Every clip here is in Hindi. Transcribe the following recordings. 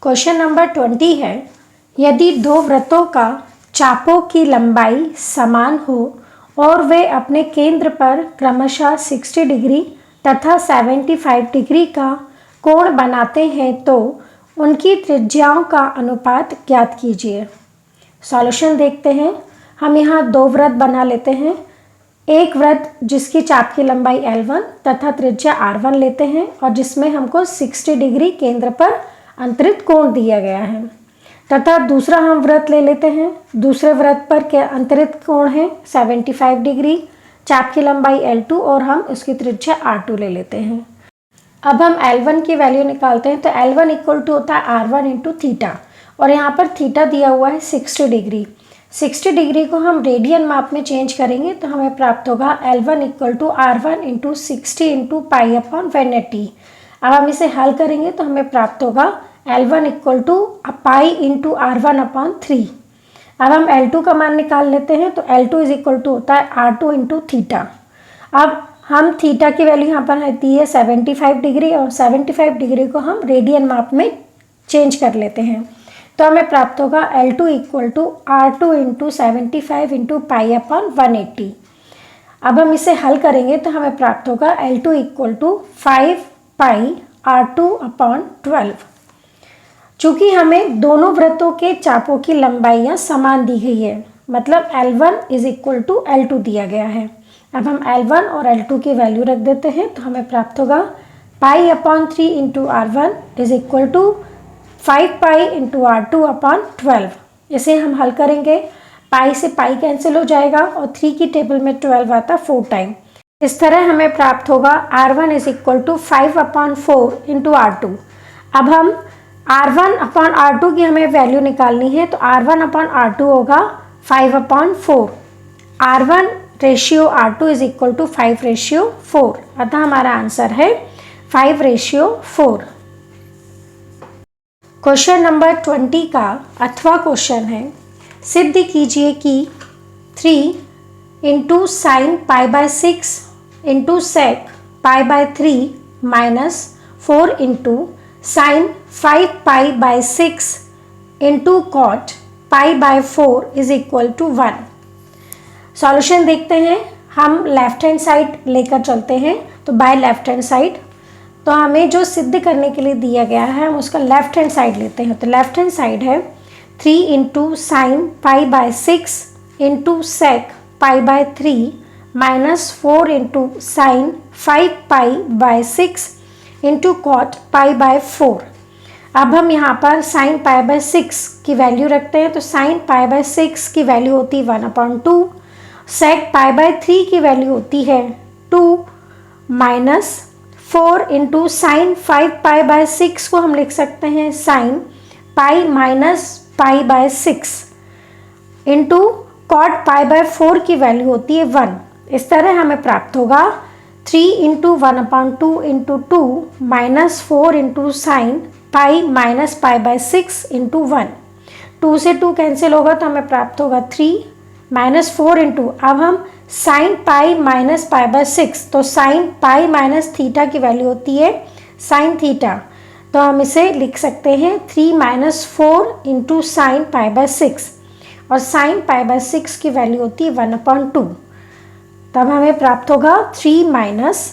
क्वेश्चन नंबर 20 है, यदि दो वृत्तों का चापों की लंबाई समान हो और वे अपने केंद्र पर क्रमशः 60 डिग्री तथा 75 डिग्री का कोण बनाते हैं तो उनकी त्रिज्याओं का अनुपात ज्ञात कीजिए। सॉल्यूशन देखते हैं। हम यहाँ दो वृत्त बना लेते हैं। एक वृत्त जिसकी चाप की लंबाई L1 तथा त्रिज्या R1 लेते हैं और जिसमें हमको 60 डिग्री केंद्र पर अंतरित कोण दिया गया है, तथा दूसरा हम वृत्त ले लेते हैं। दूसरे वृत्त पर क्या अंतरित कोण है 75 डिग्री, चाप की लंबाई L2 और हम उसकी त्रिज्या R2 ले लेते हैं। अब हम L1 की वैल्यू निकालते हैं तो L1 इक्वल टू होता है R1 इंटू थीटा, और यहाँ पर थीटा दिया हुआ है 60 डिग्री। 60 डिग्री को हम रेडियन माप में चेंज करेंगे तो हमें प्राप्त होगा L1 equal to R1 into 60 into pi upon 180। अब हम इसे हल करेंगे तो हमें प्राप्त होगा L1 equal to pi into R1 upon 3। अब हम L2 का मान निकाल लेते हैं तो L2 इज इक्वल टू होता है R2 इंटू थीटा। अब हम थीटा की वैल्यू यहाँ पर रहती है 75 डिग्री और 75 डिग्री को हम रेडियन माप में चेंज कर लेते हैं तो हमें प्राप्त होगा L2 equal to R2 into 75 into pi upon 180। अब हम इसे हल करेंगे तो हमें प्राप्त होगा L2 equal to 5 pi R2 upon 12। चूँकि हमें दोनों वृत्तों के चापों की लंबाइयाँ समान दी गई है, मतलब L1 is equal to L2 दिया गया है। अब हम L1 और L2 की वैल्यू रख देते हैं तो हमें प्राप्त होगा pi upon 3 into R1 is equal to 5 pi into R2 upon 12। इसे हम हल करेंगे, पाई से पाई कैंसिल हो जाएगा और 3 की टेबल में 12 आता 4 टाइम। इस तरह हमें प्राप्त होगा R1 is equal to 5 upon 4 into R2। अब हम R1 अपॉन R2 की हमें वैल्यू निकालनी है तो R1 अपॉन R2 होगा 5 upon 4। R1 ratio R2 is equal to 5 ratio 4, अतः हमारा आंसर है 5 रेशियो 4। क्वेश्चन नंबर 20 का अथवा क्वेश्चन है, सिद्ध कीजिए कि 3 into sine pi by 6 into sec pi by 3 minus 4 into sine 5 pi by 6 into cot pi by 4 is equal to 1। Solution देखते हैं। हम लेफ्ट हैंड साइड लेकर चलते हैं तो बाय लेफ्ट हैंड साइड, तो हमें जो सिद्ध करने के लिए दिया गया है हम उसका लेफ्ट हैंड साइड लेते हैं। तो लेफ्ट हैंड साइड है 3 into sine pi by 6 into sec pi by 3 minus 4 into sine 5 pi by 6 into cot pi by 4। अब हम यहाँ पर साइन पाई बाय 6 की वैल्यू रखते हैं तो साइन पाई बाय 6 की वैल्यू होती है 1/2, सेक पाई बाय 3 की वैल्यू होती है 2 minus 4 into sine 5 pi by 6 को हम लिख सकते हैं sine pi minus pi by 6 into cot pi by 4 की वैल्यू होती है 1। इस तरह हमें प्राप्त होगा 3 into 1/2 into 2 minus 4 into sine pi minus pi by 6 into 1। 2 से 2 कैंसिल होगा तो हमें प्राप्त होगा 3 माइनस 4 इंटू, अब हम sign pi minus pi by 6, तो साइन पाई माइनस थीटा की वैल्यू होती है साइन थीटा, तो हम इसे लिख सकते हैं 3 minus 4 into sine pi by 6, और साइन पाई बाय 6 की वैल्यू होती है 1/2। तब हमें प्राप्त होगा 3 माइनस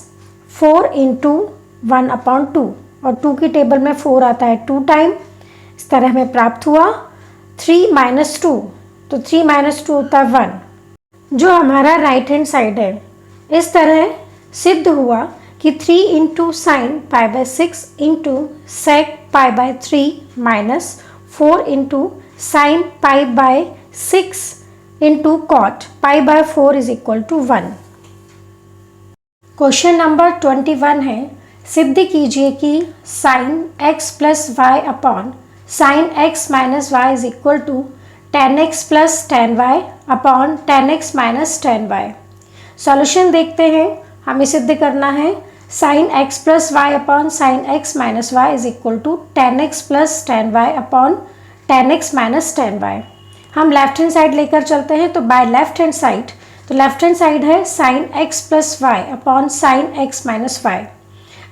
4 इंटू 1/2, और 2 की टेबल में 4 आता है 2 टाइम। इस तरह हमें प्राप्त हुआ 3 माइनस 2, तो 3 माइनस 2 होता है 1, जो हमारा राइट हैंड साइड है। इस तरह सिद्ध हुआ कि 3 into sine pi by 6 into sec pi by 3 minus 4 into sine pi by 6 into cot pi by 4 is equal to 1। Question number 21 है, सिद्ध कीजिए कि sine x plus y upon sine x minus y is equal to tan x plus tan y upon tan x minus tan y। Solution देखते हैं। हमें सिद्ध करना है sine x plus y upon sine x minus y is equal to tan x plus tan y upon tan x minus tan y। हम लेफ्ट हैंड साइड लेकर चलते हैं तो बाय लेफ्ट हैंड साइड, तो लेफ्ट हैंड साइड है sine x plus y upon sine x minus y.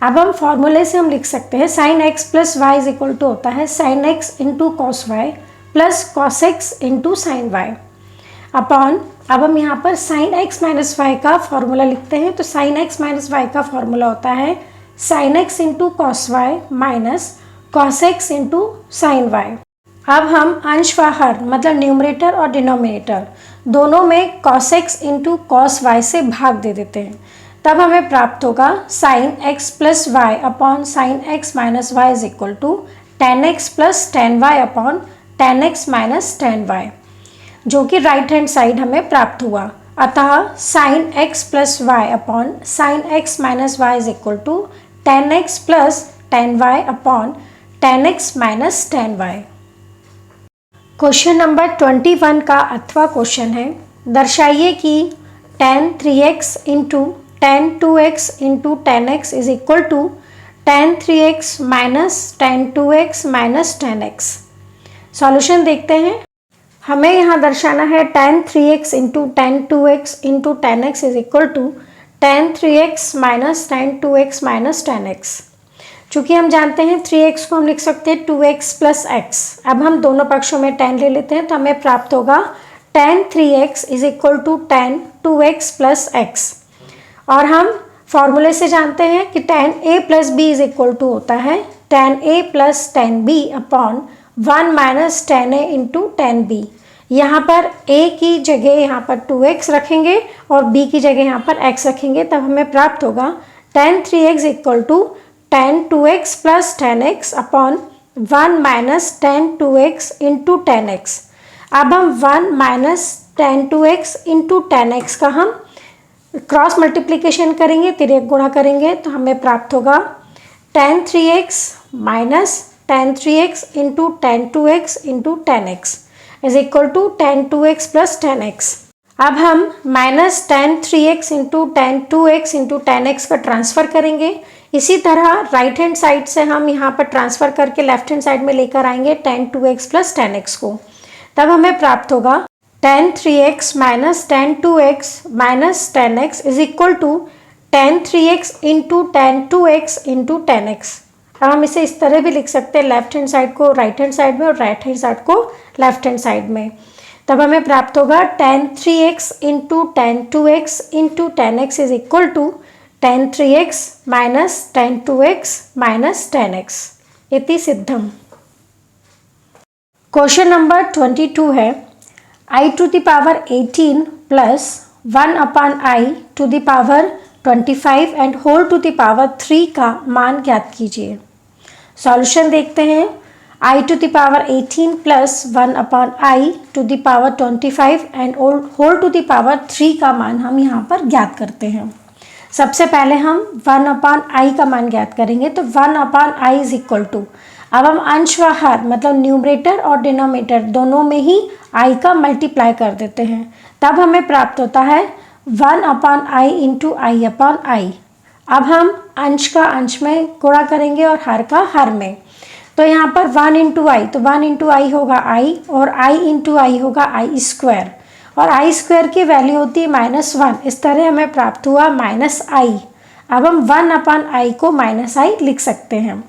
अब हम फॉर्मूले से हम लिख सकते हैं sine x plus y is equal to होता है sine x into cos y plus cos x into sine y upon, अब हम यहाँ पर साइन एक्स माइनस वाई का फॉर्मूला लिखते हैं। तो साइन एक्स माइनस वाई का फॉर्मूला होता है sine x into cos y minus cos x into sine y. अब हम अंश व हर मतलब न्यूमरेटर और डिनोमिनेटर दोनों में cos x into cos y से भाग दे देते हैं, तब हमें प्राप्त होगा sine x plus y upon sine x minus y is equal to tan x plus tan y upon tan x minus tan y, जो कि राइट हैंड साइड हमें प्राप्त हुआ। अतः sine x plus y upon sine x minus y is equal to tan x plus tan y upon tan x minus tan y. Question number 21 का अथवा क्वेश्चन है, दर्शाइए कि tan 3x into tan 2x into tan x is equal to tan 3x minus tan 2x minus tan x। Solution देखते हैं। हमें यहाँ दर्शाना है tan 3x into tan 2x into tan x is equal to tan 3x minus tan 2x minus tan x। चूँकि हम जानते हैं 3x को हम लिख सकते हैं 2x प्लस x। अब हम दोनों पक्षों में tan ले लेते हैं तो हमें प्राप्त होगा tan 3x is equal to tan 2x plus x। और हम फॉर्मूले से जानते हैं कि tan a plus b is equal to होता है tan a plus tan b upon 1 minus tan a into tan b। यहाँ पर a की जगह यहाँ पर 2x रखेंगे और b की जगह यहाँ पर x रखेंगे, तब हमें प्राप्त होगा tan 3x equal to tan 2x plus tan x upon 1 minus tan 2x into tan x। अब हम 1 minus tan 2x into tan x का हम क्रॉस मल्टीप्लिकेशन करेंगे, तिर्यक गुणा करेंगे, तो हमें प्राप्त होगा tan 3x minus tan 3x into tan 2x into tan x is equal to tan 2x plus tan x। अब हम minus tan 3x into tan 2x into tan x का ट्रांसफ़र करेंगे। इसी तरह राइट हैंड साइड से हम यहाँ पर ट्रांसफ़र करके लेफ्ट हैंड साइड में लेकर आएंगे tan 2x plus tan x को, तब हमें प्राप्त होगा tan 3x minus tan 2x minus tan x is equal to tan 3x into tan 2x into tan x। अब हम इसे इस तरह भी लिख सकते हैं, लेफ्ट हैंड साइड को राइट हैंड साइड में और राइट हैंड साइड को लेफ्ट हैंड साइड में, तब हमें प्राप्त होगा tan 3x into tan 2x into tan x is equal to tan 3x minus tan 2x minus tan x इति सिद्धम। क्वेश्चन नंबर 22 है, i to the power 18 plus 1 upon i to the power 25 and whole to the power 3 का मान ज्ञात कीजिए। सॉल्यूशन देखते हैं। i to the power 18 plus 1 upon i to the power 25 and whole to the power 3 का मान हम यहाँ पर ज्ञात करते हैं। सबसे पहले हम 1 अपॉन आई का मान ज्ञात करेंगे, तो 1 upon i is equal to, अब हम अंश व हर मतलब न्यूमरेटर और डिनोमिनेटर दोनों में ही आई का मल्टीप्लाई कर देते हैं, तब हमें प्राप्त होता है 1 upon I into I upon I. अब हम अंश का अंश में गुणा करेंगे और हर का हर में, तो यहाँ पर 1 इंटू आई, तो 1 इंटू आई होगा आई और आई इंटू आई होगा आई स्क्वायर, और आई स्क्वायर की वैल्यू होती है -1। इस तरह हमें प्राप्त हुआ -i। अब हम 1 अपॉन आई को -i लिख सकते हैं।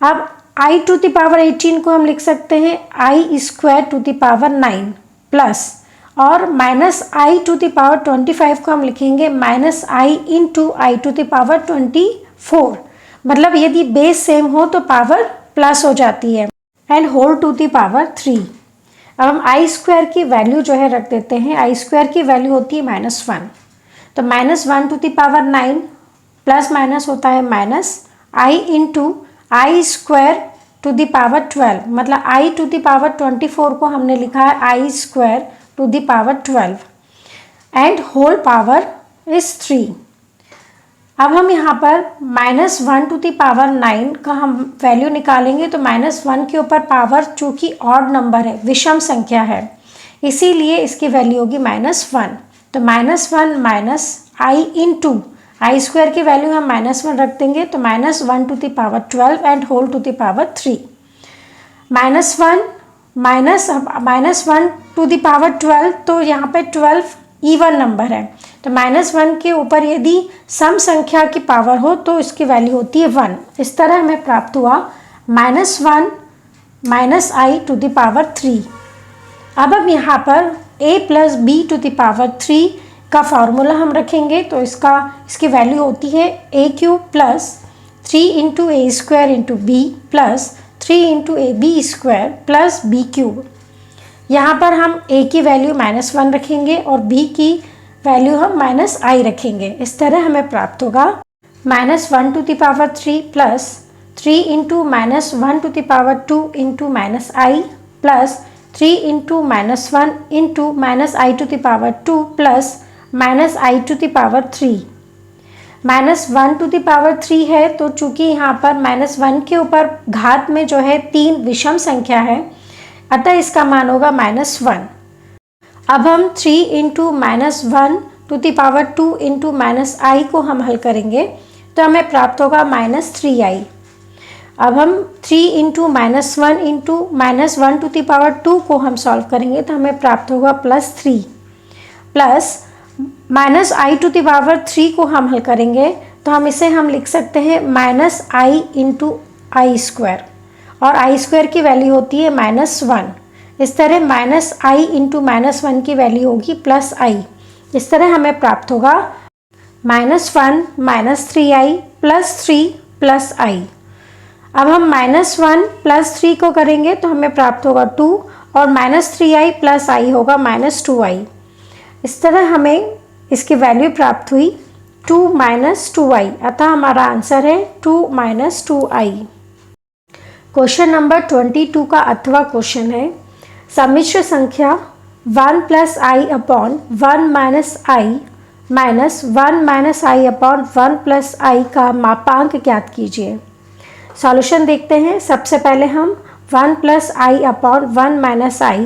अब i टू द पावर 18 को हम लिख सकते हैं i square to the power 9 plus, और -i टू द पावर 25 को हम लिखेंगे -i into i to the power 24। मतलब यदि बेस सेम हो तो पावर प्लस हो जाती है, and whole to the power 3। अब हम आई स्क्वायर की वैल्यू जो है रख देते हैं, आई स्क्वायर की वैल्यू होती है -1, तो -1 to the power 9 plus minus होता है -i into i square to the power 12, मतलब i टू द पावर 24 को हमने लिखा है i square to the power 12 and whole power is 3। अब हम यहाँ पर -1 टू द पावर 9 का हम वैल्यू निकालेंगे, तो -1 के ऊपर पावर चूँकि ऑड नंबर है, विषम संख्या है, इसीलिए इसकी वैल्यू होगी -1। तो -1 minus i into i square की वैल्यू हम -1 रख देंगे, तो -1 to the power 12 and whole to the power 3। -1 to the power 12, तो यहाँ पे 12 इवन नंबर है। तो -1 के ऊपर यदि सम संख्या की पावर हो तो इसकी वैल्यू होती है 1। इस तरह हमें प्राप्त हुआ -1 -i टू द पावर 3। अब हम यहाँ पर a plus b to the power 3 का फॉर्मूला हम रखेंगे। तो इसकी वैल्यू होती है a³ plus 3 into a square into b plus 3 into a b square plus b³। यहाँ पर हम a की वैल्यू -1 रखेंगे और b की वैल्यू हम -i रखेंगे। इस तरह हमें प्राप्त होगा -1 to the power 3 plus 3 into -1 to the power 2 into -i plus 3 into -1 into -i to the power 2 plus -i to the power 3। -1 to the power 3 है तो चूंकि यहाँ पर -1 के ऊपर घात में जो है 3 विषम संख्या है, अतः इसका मान होगा -1। अब हम 3 into -1 to the power 2 into -i को हम हल करेंगे तो हमें प्राप्त होगा -3i। अब हम 3 into -1 into -1 to the power 2 को हम सॉल्व करेंगे तो हमें प्राप्त होगा +3 plus -i to the power 3 को हम हल करेंगे तो हम लिख सकते हैं -i इंटू आई स्क्वायर, और आई स्क्वायर की वैल्यू होती है -1। इस तरह -i इंटू -1 की वैल्यू होगी +i। इस तरह हमें प्राप्त होगा -1 -3i प्लस 3 प्लस i। अब हम -1 प्लस 3 को करेंगे तो हमें प्राप्त होगा 2 और -3i प्लस i होगा -2i। इस तरह हमें इसकी वैल्यू प्राप्त हुई 2 -2i, अतः हमारा आंसर है 2 -2i। क्वेश्चन नंबर 22 का अथवा क्वेश्चन है, सम्मिश्र संख्या 1 plus i upon 1 minus i minus 1 minus i upon 1 plus i का मापांक ज्ञात कीजिए। सॉल्यूशन देखते हैं। सबसे पहले हम 1 plus i upon 1 minus i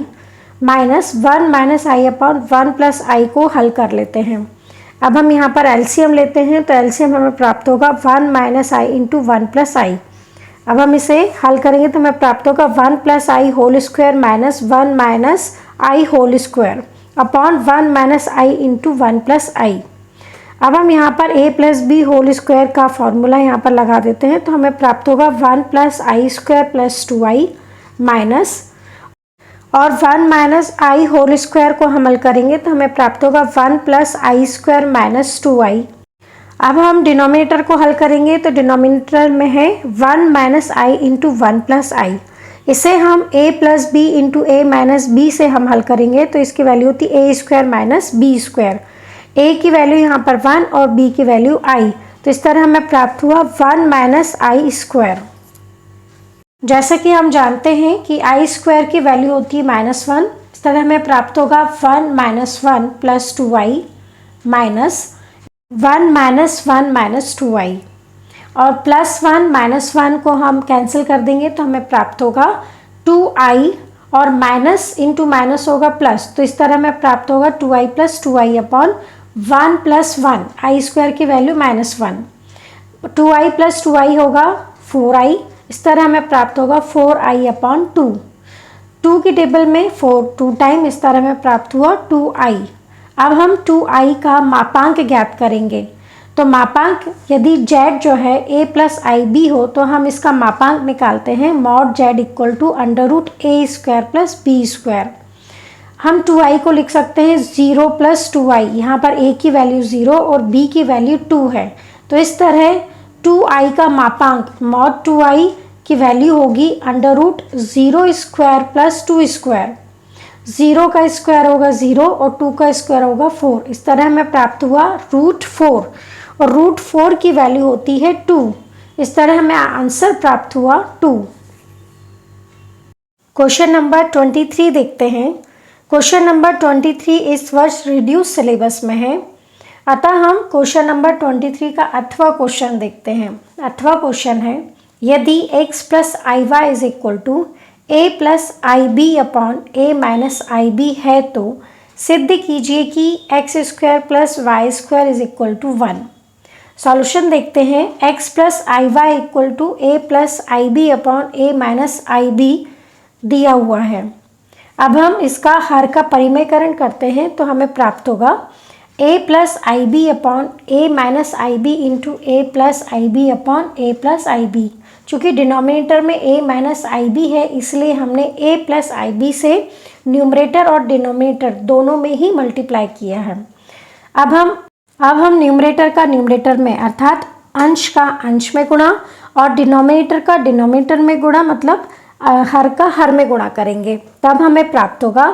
minus 1 minus i upon 1 plus i को हल कर लेते हैं। अब हम यहाँ पर एलसीएम लेते हैं तो एलसीएम हमें प्राप्त होगा 1 minus i into 1 plus i। अब हम इसे हल करेंगे तो हमें प्राप्त होगा 1 plus i whole square minus 1 minus i whole square upon 1 minus i into 1 plus i। अब हम यहाँ पर a plus b whole square का फॉर्मूला यहाँ पर लगा देते हैं तो हमें प्राप्त होगा 1 प्लस आई स्क्वायर प्लस 2i माइनस, और 1 माइनस i होल स्क्वायर को हम हल करेंगे तो हमें प्राप्त होगा 1 प्लस आई स्क्वायर माइनस 2i। अब हम डिनोमिनेटर को हल करेंगे तो डिनोमिनेटर में है 1 minus i into 1 plus i। इसे हम a plus b into a minus b से हम हल करेंगे तो इसकी वैल्यू होती है a square minus b square. a की वैल्यू यहाँ पर 1 और b की वैल्यू i, तो इस तरह हमें प्राप्त हुआ 1 माइनस आई स्क्वायर। जैसा कि हम जानते हैं कि आई स्क्वायर की वैल्यू होती है -1, इस तरह हमें प्राप्त होगा 1 minus 1 plus 2i minus 1 minus 1 minus 2i, और प्लस 1 माइनस 1 को हम कैंसिल कर देंगे तो हमें प्राप्त होगा 2i, और माइनस इंटू माइनस होगा प्लस, तो इस तरह हमें प्राप्त होगा 2i plus 2i upon 1 plus 1। आई स्क्वायर की वैल्यू -1, 2i प्लस 2i होगा 4i। इस तरह हमें प्राप्त होगा 4i अपॉन 2। 2 की टेबल में 4 2 टाइम, इस तरह हमें प्राप्त हुआ 2i। अब हम 2i का मापांक ज्ञात करेंगे। तो मापांक यदि z जो है a प्लस आई बी हो तो हम इसका मापांक निकालते हैं mod z equal to √a square plus b square. हम 2i को लिख सकते हैं 0 प्लस 2i, यहाँ पर a की वैल्यू 0 और b की वैल्यू 2 है, तो इस तरह 2i का मापांक मॉड 2i की वैल्यू होगी √0 स्क्वायर प्लस 2 स्क्वायर। 0 का स्क्वायर होगा 0 और 2 का स्क्वायर होगा 4। इस तरह हमें प्राप्त हुआ √4, और √4 की वैल्यू होती है 2। इस तरह हमें आंसर प्राप्त हुआ 2। क्वेश्चन नंबर 23 देखते हैं। क्वेश्चन नंबर 23 इस वर्ष रिड्यूस सिलेबस में है, अतः हम क्वेश्चन नंबर 23 का अथवा क्वेश्चन देखते हैं। अथवा क्वेश्चन है, यदि x plus i y is equal to a plus i b upon a minus i b है तो सिद्ध कीजिए कि x square plus y square is equal to 1। Solution देखते हैं। x plus i y equal to a plus i b upon a minus i b दिया हुआ है। अब हम इसका हर का परिमेयकरण करते हैं तो हमें प्राप्त होगा a plus i b upon a minus i b into a plus i b upon a plus i b. चूँकि डिनोमिनेटर में a माइनस आई बी है इसलिए हमने a प्लस आई बी से न्यूमरेटर और डिनोमिनेटर दोनों में ही मल्टीप्लाई किया है। अब हम न्यूमरेटर का न्यूमरेटर में अर्थात अंश का अंश में गुणा और डिनोमिनेटर का डिनोमिनेटर में गुणा मतलब हर का हर में गुणा करेंगे। तब हमें प्राप्त होगा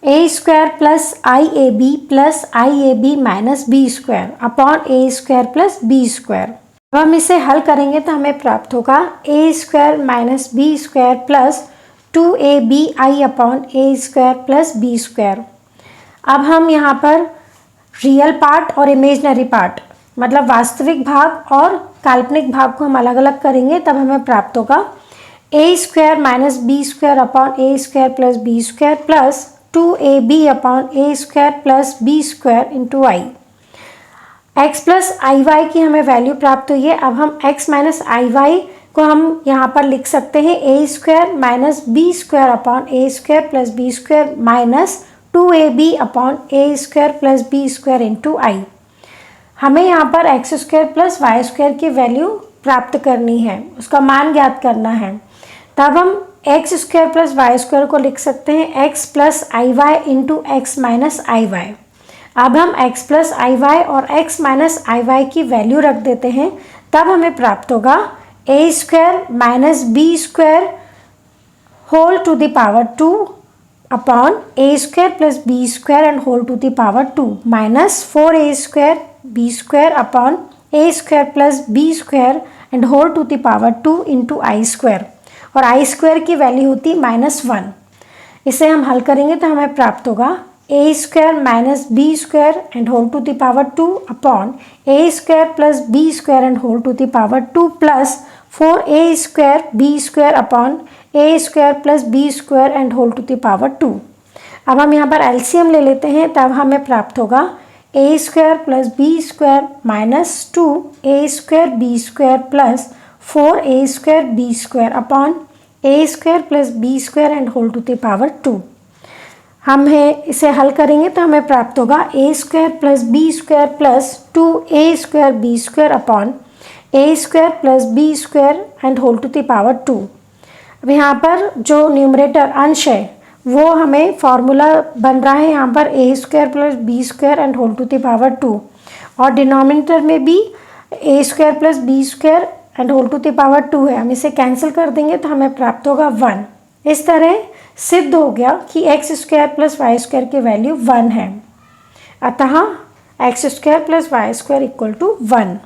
a square plus i a b minus b square upon a square plus b square. अब हम इसे हल करेंगे तो हमें प्राप्त होगा a square minus b square plus 2ab upon a square plus b square. अब हम यहाँ पर रियल पार्ट और इमेजनरी पार्ट मतलब वास्तविक भाग और काल्पनिक भाग को हम अलग अलग करेंगे। तब हमें प्राप्त होगा a square minus b square upon a square plus b square plus 2ab upon a square plus b square into i. x plus i y की हमें वैल्यू प्राप्त हुई है। अब हम x माइनस आई वाई को हम यहाँ पर लिख सकते हैं a square minus b square upon a square plus b square minus 2ab upon a square plus b square into i. हमें यहाँ पर x square plus y square की वैल्यू प्राप्त करनी है, उसका मान ज्ञात करना है। तब हम x square plus y square को लिख सकते हैं x plus i y into x minus i y. अब हम x प्लस आई वाई और x माइनस आई वाई की वैल्यू रख देते हैं। तब हमें प्राप्त होगा a square minus b square whole to the power 2 upon a square plus b square and whole to the power 2 minus 4a square b square upon a square plus b square and whole to the power 2 into i square. और आई स्क्वायर की वैल्यू होती है -1। इसे हम हल करेंगे तो हमें प्राप्त होगा a square minus b square and whole to the power 2 upon a square plus b square and whole to the power 2 plus 4a square b square upon a square plus b square and whole to the power 2। अब हम यहाँ पर एलसीएम ले लेते हैं। तब हमें प्राप्त होगा a square plus b square minus 2a square b square plus 4a square b square upon a square plus b square and whole to the power 2। हम इसे हल करेंगे तो हमें प्राप्त होगा a square plus b square plus 2a square b square upon a square plus b square and whole to the power 2। अब यहाँ पर जो न्यूमरेटर अंश है वो हमें फॉर्मूला बन रहा है यहाँ पर a square plus b square and whole to the power 2 और डिनोमिनेटर में भी a square plus b square and whole to the power 2 है। हम इसे कैंसिल कर देंगे तो हमें प्राप्त होगा 1। इस तरह सिद्ध हो गया कि x square plus y square की वैल्यू 1 है। अतः x square plus y square equal to 1।